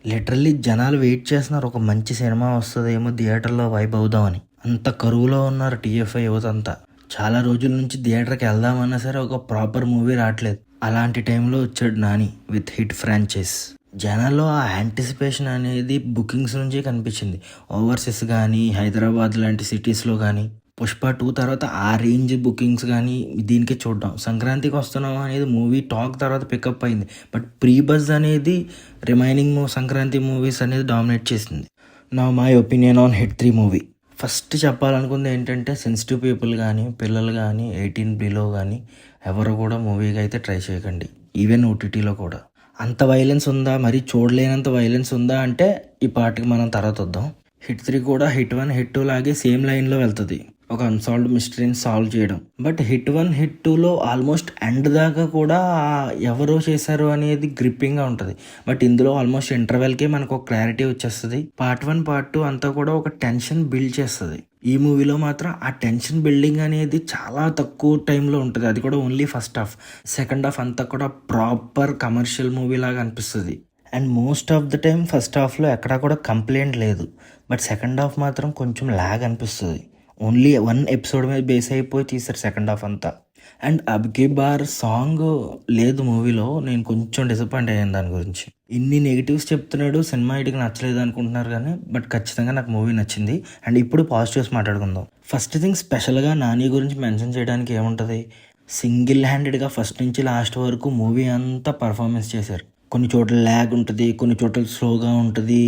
Literally జనాలు wait చేస్తున్నారు ఒక మంచి సినిమా వస్తదేమో థియేటర్‌లో వైబ్ అవుదామని. అంత కరువులో ఉన్నారు టీఎఫ్ఐ యువతంతా. చాలా రోజుల నుంచి థియేటర్‌కి వెళ్దామన్నా సరే ఒక ప్రాపర్ మూవీ రావట్లేదు. అలాంటి టైంలో వచ్చాడు 'నాని' విత్ హిట్ ఫ్రాంచైజ్. జనాల్లో ఆ యాంటిసిపేషన్ అనేది బుకింగ్స్ నుంచే కనిపించింది. ఓవర్‌సీస్ గానీ, హైదరాబాద్ లాంటి సిటీస్‌లో గానీ, 'పుష్ప 2' తర్వాత ఆ రేంజ్ బుకింగ్స్ గానీ దీనికే చూడ్డం. సంక్రాంతికి వస్తున్నాం అనేది మూవీ టాక్ తర్వాత పికప్ అయింది. బట్ ప్రీ బజ్ అనేది రిమైనింగ్ సంక్రాంతి మూవీస్ అనేది డామినేట్ చేసింది. Now my opinion on HIT 3 movie. First చెప్పాలనుకుంది ఏంటంటే సెన్సిటివ్ పీపుల్ కానీ, పిల్లలు కానీ, 18 బిలో కానీ ఎవరు కూడా మూవీకి అయితే ట్రై చేయకండి. ఈవెన్ ఓటీటీలో కూడా. అంత వైలెన్స్ ఉందా, మరి చూడలేనంత వైలెన్స్ ఉందా అంటే ఈ పార్ట్కి మనం తర్వాత వద్దాం. హిట్ 3 కూడా హిట్ 1, హిట్ 2 లాగే సేమ్ లైన్లో వెళ్తుంది. ఒక అన్సాల్వ్డ్ మిస్టరీని సాల్వ్ చేయడం. బట్ హిట్ 1, హిట్ 2లో ఆల్మోస్ట్ ఎండ్ దాకా కూడా ఎవరో చేశారు అనేది గ్రిప్పింగ్గా ఉంటుంది. బట్ ఇందులో ఆల్మోస్ట్ ఇంటర్వెల్కే మనకు ఒక క్లారిటీ వచ్చేస్తుంది. పార్ట్ 1, పార్ట్ 2 అంతా కూడా ఒక టెన్షన్ బిల్డ్ చేస్తుంది. ఈ మూవీలో మాత్రం ఆ టెన్షన్ బిల్డింగ్ అనేది చాలా తక్కువ టైంలో ఉంటుంది. అది కూడా only first half. Second half అంతా కూడా ప్రాపర్ కమర్షియల్ మూవీ లాగా అనిపిస్తుంది. And most of the time first హాఫ్లో ఎక్కడా కూడా కంప్లైంట్ లేదు. బట్ సెకండ్ హాఫ్ మాత్రం కొంచెం ల్యాగ్ అనిపిస్తుంది. ఓన్లీ 1 ఎపిసోడ్ మీద బేస్ అయిపోయి తీస్తారు సెకండ్ హాఫ్ అంతా. అండ్ అబ్కి బార్ సాంగ్ లేదు మూవీలో. నేను కొంచెం డిసప్పాయింట్ అయ్యాను దాని గురించి. ఇన్ని నెగిటివ్స్ చెప్తున్నాడు, సినిమా ఇటుకి నచ్చలేదు అనుకుంటున్నారు కానీ బట్ ఖచ్చితంగా నాకు మూవీ నచ్చింది. అండ్ ఇప్పుడు పాజిటివ్స్ మాట్లాడుకుందాం. ఫస్ట్ థింగ్ స్పెషల్గా నాని గురించి మెన్షన్ చేయడానికి ఏముంటుంది, సింగిల్ హ్యాండెడ్గా ఫస్ట్ నుంచి లాస్ట్ వరకు మూవీ అంతా పర్ఫార్మెన్స్ చేశారు. కొన్ని చోట్ల ల్యాగ్ ఉంటుంది, కొన్ని చోట్ల స్లోగా ఉంటుంది,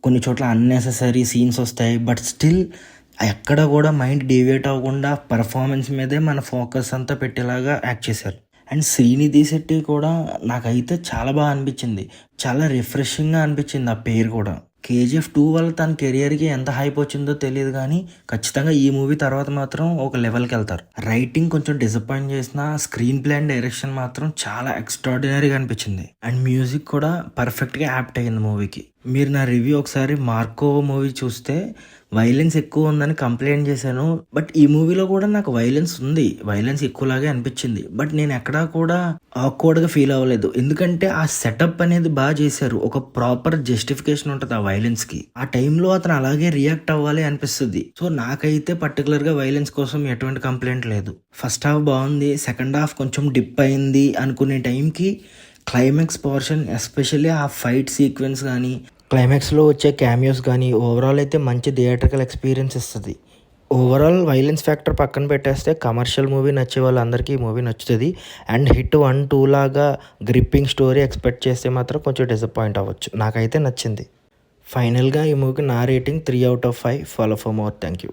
కొన్ని చోట్ల అన్నెసెసరీ సీన్స్ వస్తాయి. బట్ స్టిల్ ఎక్కడ కూడా మైండ్ డీవియేట్ అవ్వకుండా పర్ఫార్మెన్స్ మీదే మన ఫోకస్ అంతా పెట్టేలాగా యాక్ట్ చేశారు. అండ్ శ్రీనిధి శెట్టి కూడా నాకైతే చాలా బాగా అనిపించింది. చాలా రిఫ్రెషింగ్గా అనిపించింది ఆ పేరు కూడా. కేజీఎఫ్ 2 వల్ల తన కెరియర్కి ఎంత హైప్ వచ్చిందో తెలియదు కానీ ఖచ్చితంగా ఈ మూవీ తర్వాత మాత్రం ఒక లెవెల్కి వెళ్తారు. రైటింగ్ కొంచెం డిసప్పాయింట్ చేసిన స్క్రీన్ ప్లే అండ్ డైరెక్షన్ మాత్రం చాలా ఎక్స్ట్రాడినరీగా అనిపించింది. అండ్ మ్యూజిక్ కూడా పర్ఫెక్ట్గా యాప్ట్ అయ్యింది మూవీకి. మీరు నా రివ్యూ ఒకసారి మార్కో మూవీ చూస్తే వైలెన్స్ ఎక్కువ ఉందని కంప్లైంట్ చేశాను. బట్ ఈ మూవీలో కూడా నాకు వైలెన్స్ ఉంది, వైలెన్స్ ఎక్కువలాగే అనిపించింది. బట్ నేను ఎక్కడా కూడా ఆక్వర్డ్గా ఫీల్ అవ్వలేదు. ఎందుకంటే ఆ సెటప్ అనేది బాగా చేశారు. ఒక ప్రాపర్ జస్టిఫికేషన్ ఉంటుంది ఆ వైలెన్స్కి. ఆ టైంలో అతను అలాగే రియాక్ట్ అవ్వాలి అనిపిస్తుంది. సో నాకైతే పర్టికులర్గా వైలెన్స్ కోసం ఎటువంటి కంప్లైంట్ లేదు. ఫస్ట్ హాఫ్ బాగుంది, సెకండ్ హాఫ్ కొంచెం డిప్ అయింది అనుకునే టైంకి క్లైమాక్స్ పోర్షన్, ఎస్పెషల్లీ ఆ ఫైట్ సీక్వెన్స్ కానీ, క్లైమాక్స్లో వచ్చే క్యామియోస్ కానీ ఓవరాల్ అయితే మంచి థియేట్రికల్ ఎక్స్పీరియన్స్ ఇస్తుంది. ఓవరాల్ వైలెన్స్ ఫ్యాక్టర్ పక్కన పెట్టేస్తే కమర్షియల్ మూవీ నచ్చే వాళ్ళందరికీ ఈ మూవీ నచ్చుతుంది. అండ్ హిట్ 1, 2 లాగా గ్రిప్పింగ్ స్టోరీ ఎక్స్పెక్ట్ చేస్తే మాత్రం కొంచెం డిసప్పాయింట్ అవ్వచ్చు. నాకైతే నచ్చింది. ఫైనల్గా ఈ మూవీకి నా rating 3/5. Follow for more. Thank you.